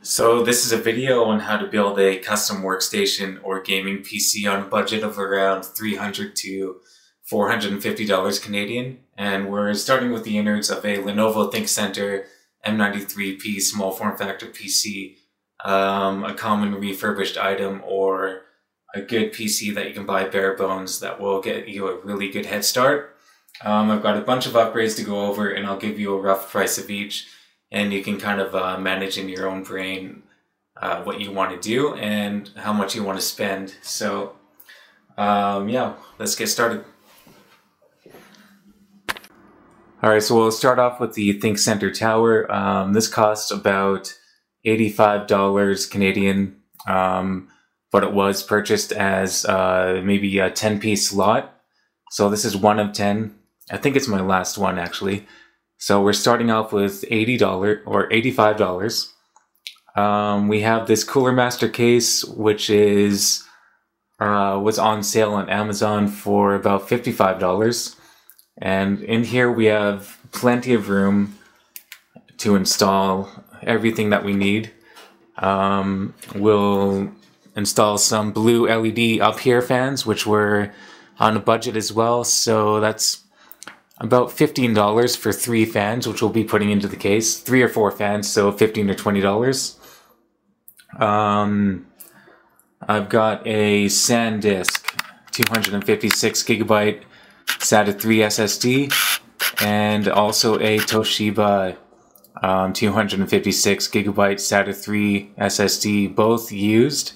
So this is a video on how to build a custom workstation or gaming PC on a budget of around $300 to $450 Canadian. And we're starting with the innards of a Lenovo ThinkCentre M93p small form factor PC, a common refurbished item or a good PC that you can buy bare bones that will get you a really good head start. I've got a bunch of upgrades to go over and I'll give you a rough price of each. And you can kind of manage in your own brain what you want to do and how much you want to spend. So yeah, let's get started. Alright, so we'll start off with the ThinkCentre Tower. This costs about $85 Canadian, but it was purchased as maybe a 10-piece lot. So this is one of 10. I think it's my last one actually. So we're starting off with $80 or $85. We have this CoolerMaster case, which is was on sale on Amazon for about $55. And in here we have plenty of room to install everything that we need. We'll install some blue LED UpHere fans, which were on a budget as well. So that's about $15 for 3 fans, which we'll be putting into the case. 3 or 4 fans, so $15 or $20. I've got a SanDisk 256 gigabyte SATA 3 SSD, and also a Toshiba 256 gigabyte SATA 3 SSD, both used.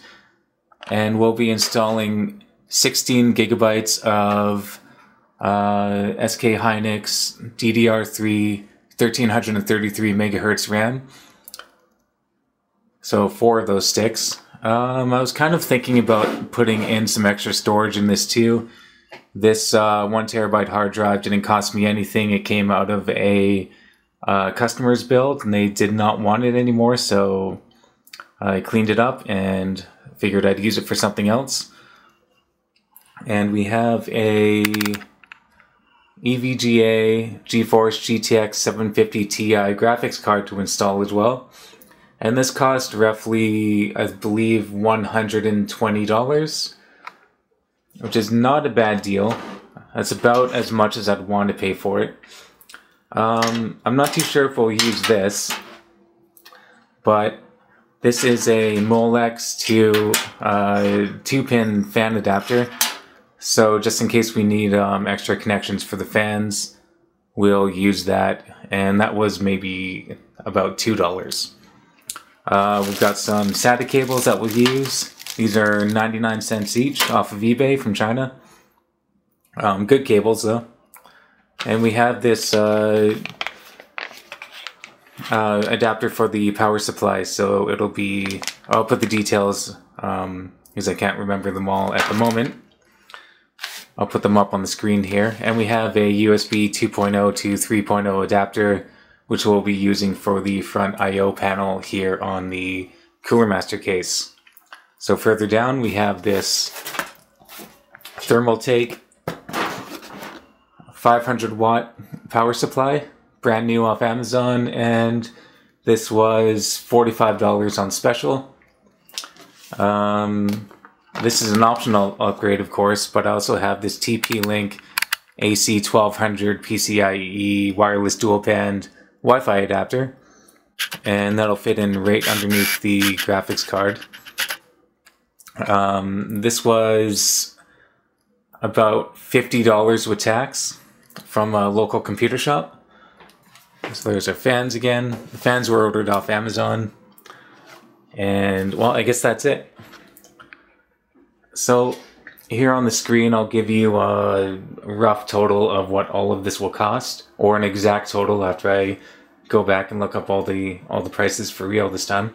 And we'll be installing 16 gigabytes of SK Hynix DDR3 1333 megahertz RAM. So 4 of those sticks. I was kind of thinking about putting in some extra storage in this too. This 1 terabyte hard drive didn't cost me anything. It came out of a customer's build and they did not want it anymore, so I cleaned it up and figured I'd use it for something else. And we have a EVGA GeForce GTX 750ti graphics card to install as well. And this cost roughly, I believe, $120, which is not a bad deal. That's about as much as I'd want to pay for it. I'm not too sure if we'll use this, but this is a Molex to 2-pin fan adapter. So just in case we need extra connections for the fans, we'll use that. And that was maybe about $2. We've got some SATA cables that we'll use. These are 99 cents each off of eBay from China. Good cables though. And we have this adapter for the power supply. So it'll be, I'll put the details because I can't remember them all at the moment. I'll put them up on the screen here. And we have a USB 2.0 to 3.0 adapter, which we'll be using for the front I/O panel here on the CoolerMaster case. So further down we have this Thermaltake 500 watt power supply, brand new off Amazon, and this was $45 on special. This is an optional upgrade, of course, but I also have this TP-Link AC1200 PCIe wireless dual band Wi-Fi adapter, and that'll fit in right underneath the graphics card. This was about $50 with tax from a local computer shop. So there's our fans again. The fans were ordered off Amazon, and well, I guess that's it. So here on the screen I'll give you a rough total of what all of this will cost, or an exact total after I go back and look up all the prices for real this time.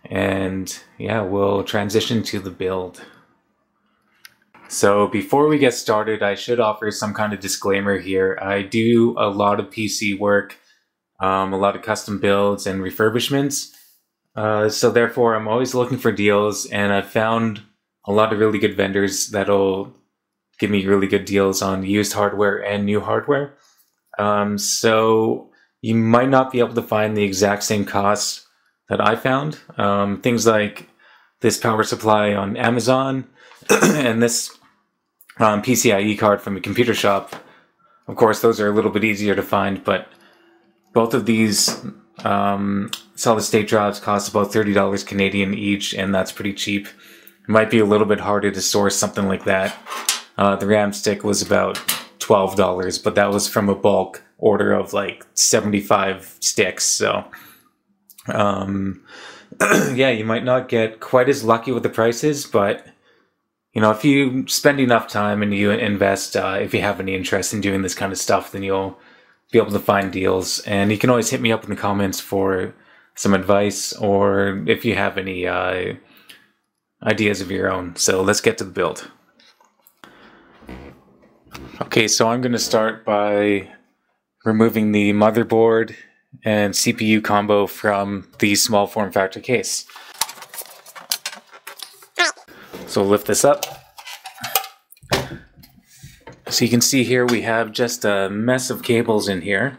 And yeah, we'll transition to the build. So before we get started, I should offer some kind of disclaimer here. I do a lot of PC work, a lot of custom builds and refurbishments. So therefore I'm always looking for deals, and I've found a lot of really good vendors that'll give me really good deals on used hardware and new hardware. So you might not be able to find the exact same costs that I found. Things like this power supply on Amazon and this PCIe card from a computer shop. Of course, those are a little bit easier to find, but both of these solid state drives cost about $30 Canadian each, and that's pretty cheap. It might be a little bit harder to source something like that. The RAM stick was about $12, but that was from a bulk order of like 75 sticks, so yeah, you might not get quite as lucky with the prices, but you know, if you spend enough time and you invest, if you have any interest in doing this kind of stuff, then you'll be able to find deals. And you can always hit me up in the comments for some advice, or if you have any ideas of your own. So let's get to the build. Okay, so I'm going to start by removing the motherboard and CPU combo from the small form factor case. So we'll lift this up. So you can see here we have just a mess of cables in here.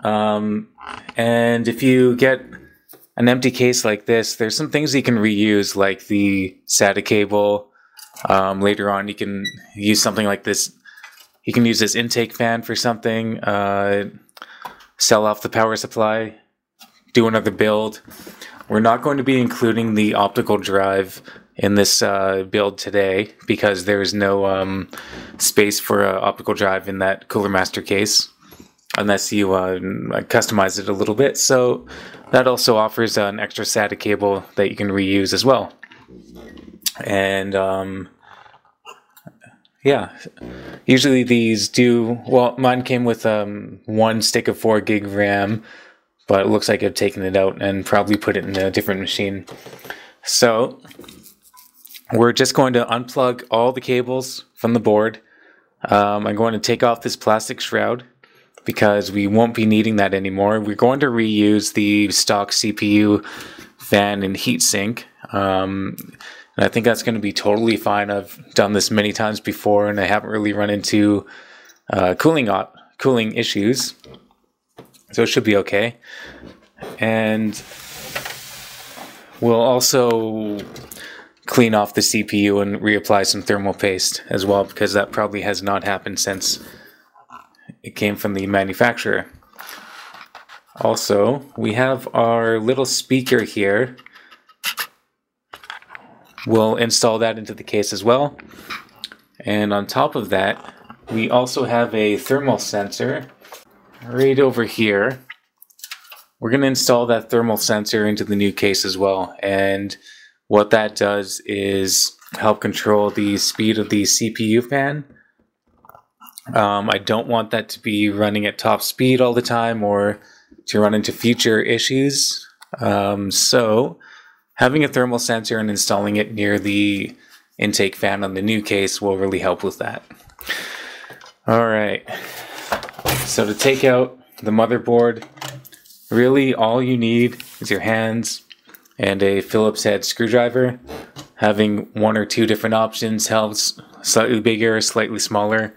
And if you get an empty case like this, there's some things you can reuse, like the SATA cable. Later on you can use something like this. You can use this intake fan for something, sell off the power supply, do another build. We're not going to be including the optical drive in this build today because there is no space for an optical drive in that CoolerMaster case unless you customize it a little bit. So that also offers an extra SATA cable that you can reuse as well. And yeah, usually these do, well, mine came with one stick of 4 gig RAM, but it looks like I've taken it out and probably put it in a different machine. So we're just going to unplug all the cables from the board. I'm going to take off this plastic shroud because we won't be needing that anymore. We're going to reuse the stock CPU fan and heatsink. And I think that's going to be totally fine. I've done this many times before and I haven't really run into cooling issues. So it should be okay. And we'll also clean off the CPU and reapply some thermal paste as well, because that probably has not happened since it came from the manufacturer. Also, we have our little speaker here. We'll install that into the case as well. And on top of that, we also have a thermal sensor right over here. We're going to install that thermal sensor into the new case as well. And what that does is help control the speed of the CPU fan. I don't want that to be running at top speed all the time or to run into future issues. So having a thermal sensor and installing it near the intake fan on the new case will really help with that. Alright, so to take out the motherboard, really all you need is your hands and a Phillips head screwdriver. Having one or two different options helps, slightly bigger, slightly smaller.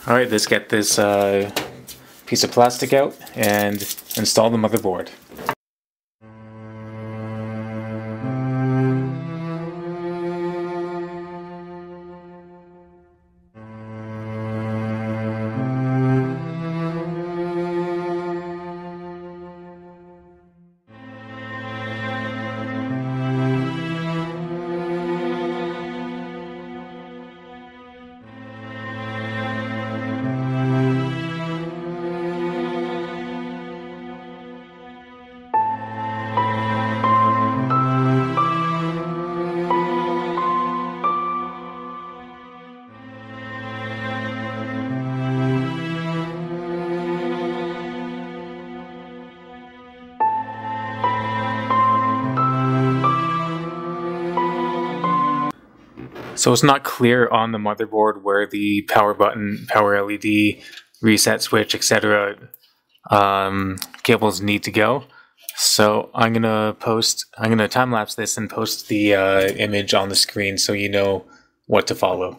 Alright, let's get this piece of plastic out and install the motherboard. So it's not clear on the motherboard where the power button, power LED, reset switch, etc. Cables need to go. So I'm gonna time lapse this and post the image on the screen so you know what to follow.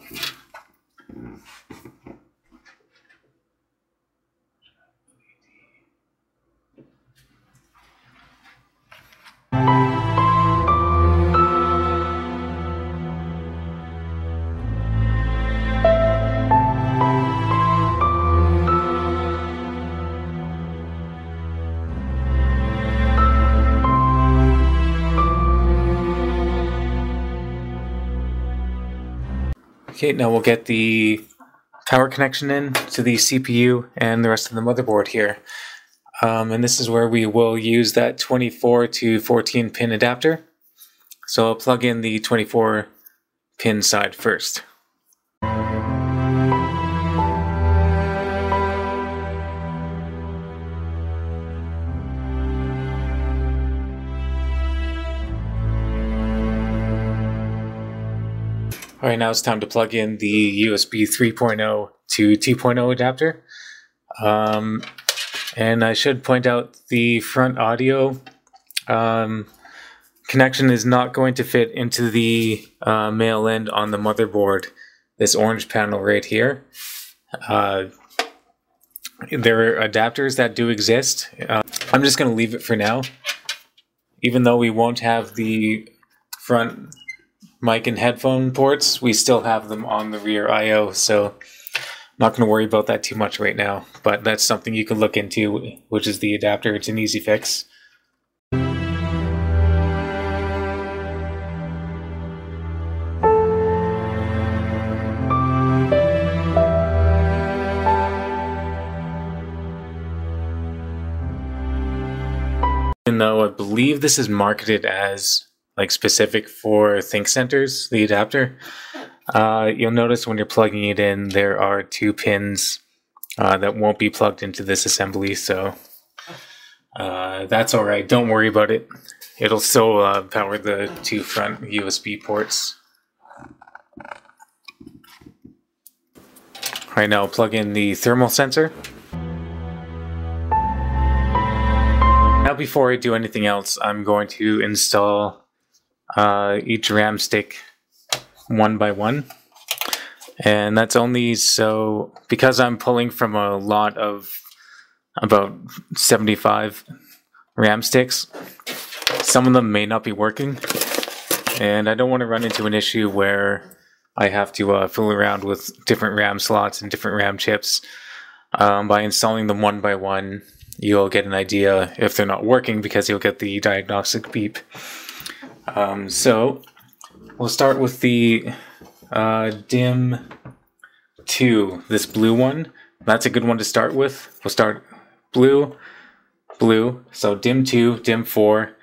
Okay, now we'll get the power connection in to the CPU and the rest of the motherboard here. And this is where we will use that 24 to 14 pin adapter. So I'll plug in the 24 pin side first. Alright, now it's time to plug in the USB 3.0 to 2.0 adapter. And I should point out the front audio connection is not going to fit into the male end on the motherboard, this orange panel right here. There are adapters that do exist. I'm just going to leave it for now. Even though we won't have the front mic and headphone ports, we still have them on the rear I/O, so I'm not going to worry about that too much right now, but that's something you can look into, which is the adapter. It's an easy fix. Even though I believe this is marketed as like specific for ThinkCentres, the adapter, you'll notice when you're plugging it in, there are two pins that won't be plugged into this assembly, so that's alright, don't worry about it. It'll still power the two front USB ports. Alright, now I'll plug in the thermal sensor. Now before I do anything else, I'm going to install each RAM stick one by one, and that's only so because I'm pulling from a lot of about 75 RAM sticks. Some of them may not be working, and I don't want to run into an issue where I have to fool around with different RAM slots and different RAM chips. By installing them one by one, you'll get an idea if they're not working because you'll get the diagnostic beep. So we'll start with the DIMM 2, this blue one. That's a good one to start with. We'll start blue, blue, so DIMM 2, DIMM 4,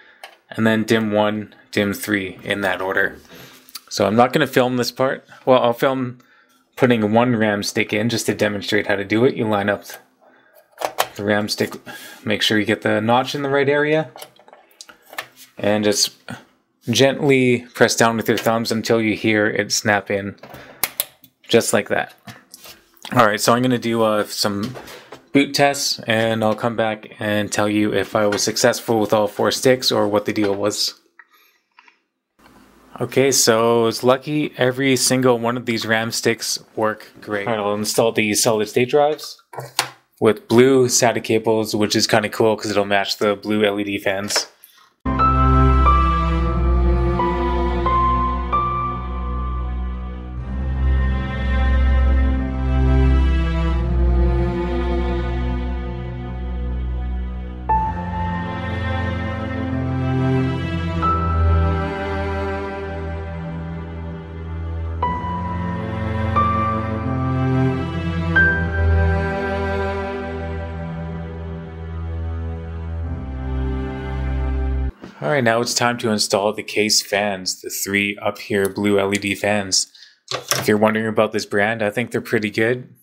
and then DIMM 1, DIMM 3 in that order. So I'm not going to film this part. Well, I'll film putting one RAM stick in just to demonstrate how to do it. You line up the RAM stick, make sure you get the notch in the right area, and just gently press down with your thumbs until you hear it snap in, just like that. Alright, so I'm going to do some boot tests, and I'll come back and tell you if I was successful with all four sticks or what the deal was. Okay, so it's lucky every single one of these RAM sticks work great. Alright, I'll install the solid state drives with blue SATA cables, which is kind of cool because it'll match the blue LED fans. Alright, now it's time to install the case fans, the 3 UpHere blue LED fans. If you're wondering about this brand, I think they're pretty good.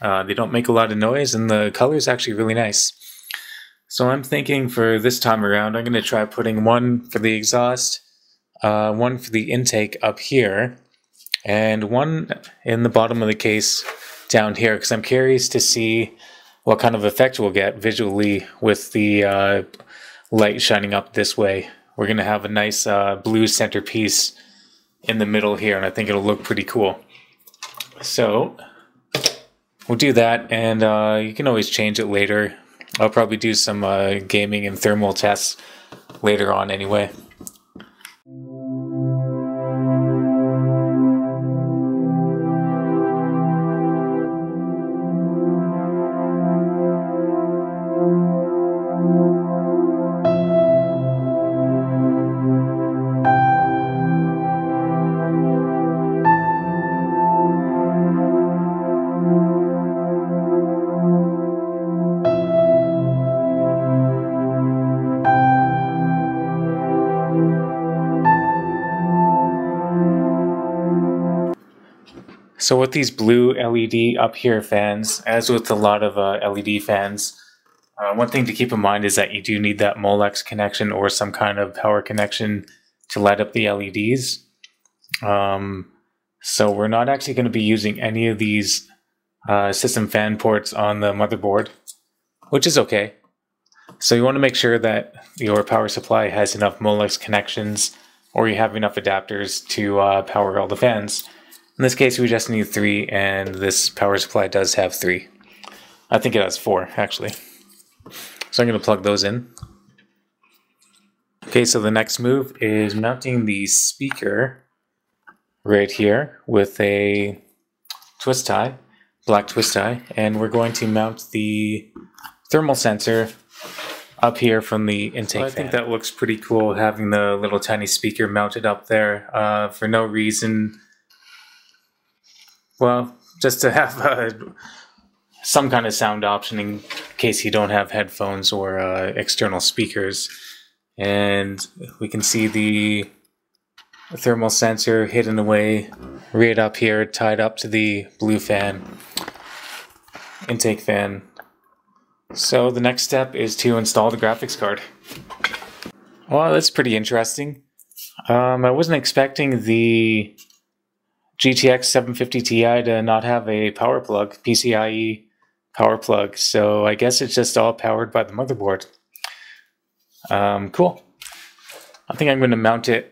They don't make a lot of noise and the color is actually really nice. So I'm thinking for this time around, I'm going to try putting one for the exhaust, one for the intake up here, and one in the bottom of the case down here, because I'm curious to see what kind of effect we'll get visually with the light shining up this way. We're going to have a nice blue centerpiece in the middle here, and I think it'll look pretty cool. So we'll do that, and you can always change it later. I'll probably do some gaming and thermal tests later on anyway. So with these blue LED UpHere fans, as with a lot of LED fans, one thing to keep in mind is that you do need that Molex connection or some kind of power connection to light up the LEDs. So we're not actually going to be using any of these system fan ports on the motherboard, which is okay. So you want to make sure that your power supply has enough Molex connections, or you have enough adapters to power all the fans. In this case, we just need 3, and this power supply does have 3. I think it has 4, actually. So I'm going to plug those in. Okay, so the next move is mounting the speaker right here with a twist tie, black twist tie, and we're going to mount the thermal sensor up here from the intake fan. I think that looks pretty cool, having the little tiny speaker mounted up there for no reason. Well, just to have some kind of sound option in case you don't have headphones or external speakers. And we can see the thermal sensor hidden away right up here, tied up to the blue fan, intake fan. So the next step is to install the graphics card. Well, that's pretty interesting. I wasn't expecting the GTX 750ti to not have a power plug, PCIe power plug, so I guess it's just all powered by the motherboard. Cool. I think I'm going to mount it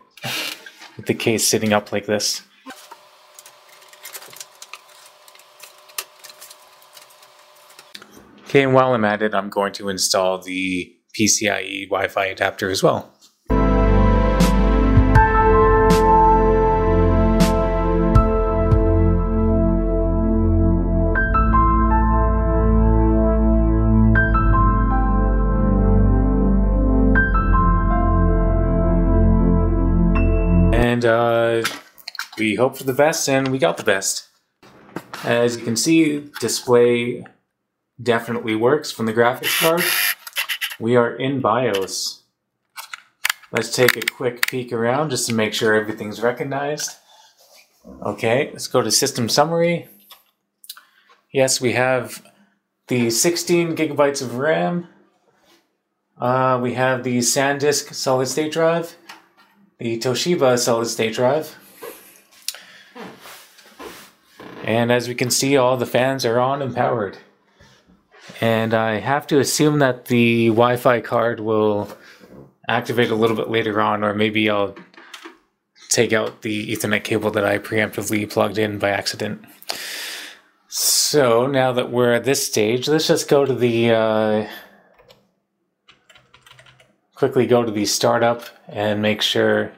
with the case sitting up like this. Okay, and while I'm at it, I'm going to install the PCIe Wi-Fi adapter as well. And we hope for the best, and we got the best. As you can see, display definitely works from the graphics card. We are in BIOS. Let's take a quick peek around just to make sure everything's recognized. Okay, let's go to System Summary. Yes, we have the 16 gigabytes of RAM. We have the SanDisk solid state drive, the Toshiba solid state drive. And as we can see, all the fans are on and powered. And I have to assume that the Wi-Fi card will activate a little bit later on, or maybe I'll take out the Ethernet cable that I preemptively plugged in by accident. So now that we're at this stage, let's just go to the quickly go to the startup and make sure.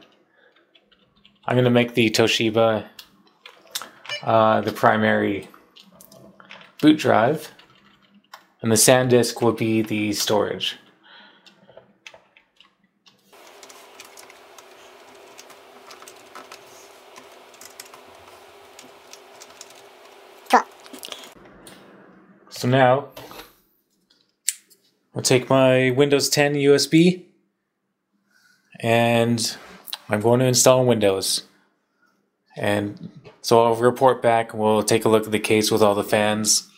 I'm going to make the Toshiba the primary boot drive, and the SanDisk will be the storage. So now, I'll take my Windows 10 USB, and I'm going to install Windows. And so I'll report back, we'll take a look at the case with all the fans,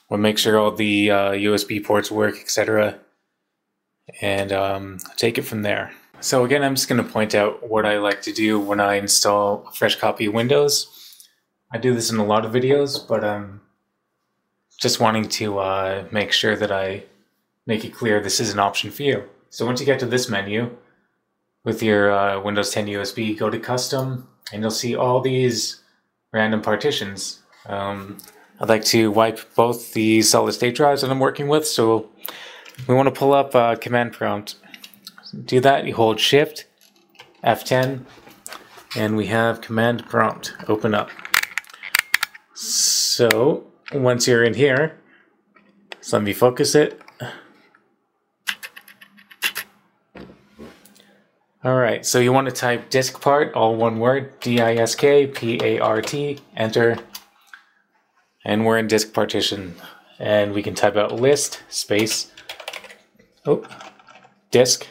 we'll make sure all the USB ports work, etc. And take it from there. So again, I'm just going to point out what I like to do when I install a fresh copy of Windows. I do this in a lot of videos, but I'm just wanting to make sure that I make it clear this is an option for you. So once you get to this menu with your Windows 10 USB, go to Custom, and you'll see all these random partitions. I'd like to wipe both the solid state drives that I'm working with, so we want to pull up command prompt. Do that, you hold Shift, F10, and we have command prompt open up. So once you're in here, so let me focus it. Alright, so you want to type DISKPART, all one word, DISKPART, enter, and we're in disk partition. And we can type out list, space, disk,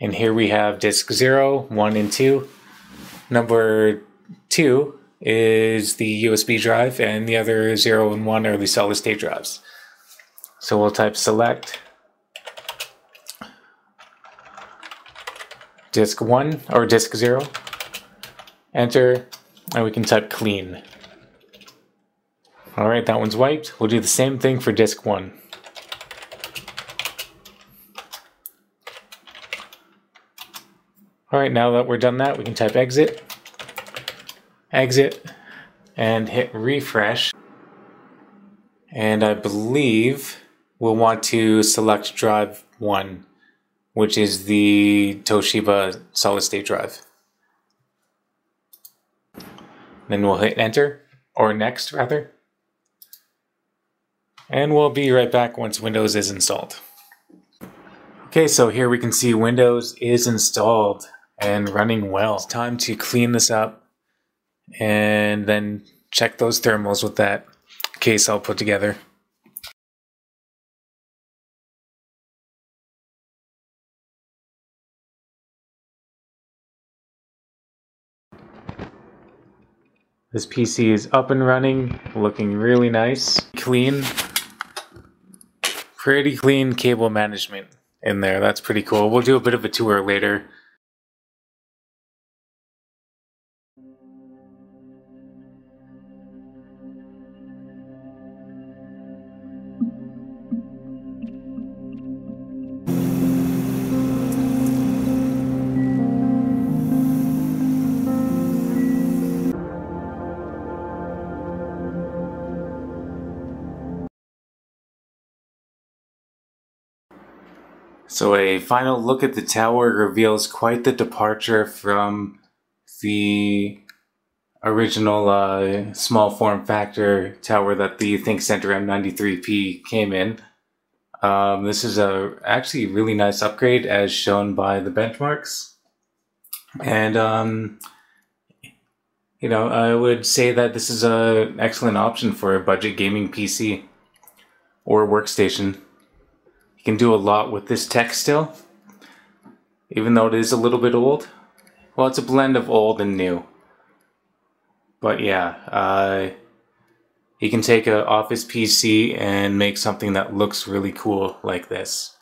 and here we have disk 0, 1, and 2. Number 2 is the USB drive, and the other 0 and 1 are the solid state drives. So we'll type select disk 1 or disk 0, enter, and we can type clean. Alright, that one's wiped. We'll do the same thing for disk 1. Alright, now that we're done that, we can type exit, and hit refresh. And I believe we'll want to select drive 1, which is the Toshiba solid state drive. Then we'll hit enter, or next rather. And we'll be right back once Windows is installed. Okay, so here we can see Windows is installed and running well. It's time to clean this up and then check those thermals with that case I'll put together. This PC is up and running, looking really nice. Clean, pretty clean cable management in there. That's pretty cool. We'll do a bit of a tour later. So a final look at the tower reveals quite the departure from the original small form factor tower that the ThinkCentre M93p came in. This is a actually really nice upgrade as shown by the benchmarks. And you know, I would say that this is an excellent option for a budget gaming PC or workstation. You can do a lot with this tech still, even though it is a little bit old. Well, it's a blend of old and new. But yeah, you can take an office PC and make something that looks really cool like this.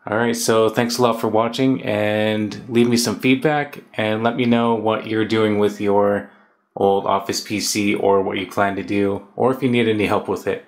Alright, so thanks a lot for watching, and leave me some feedback and let me know what you're doing with your old office PC or what you plan to do, or if you need any help with it.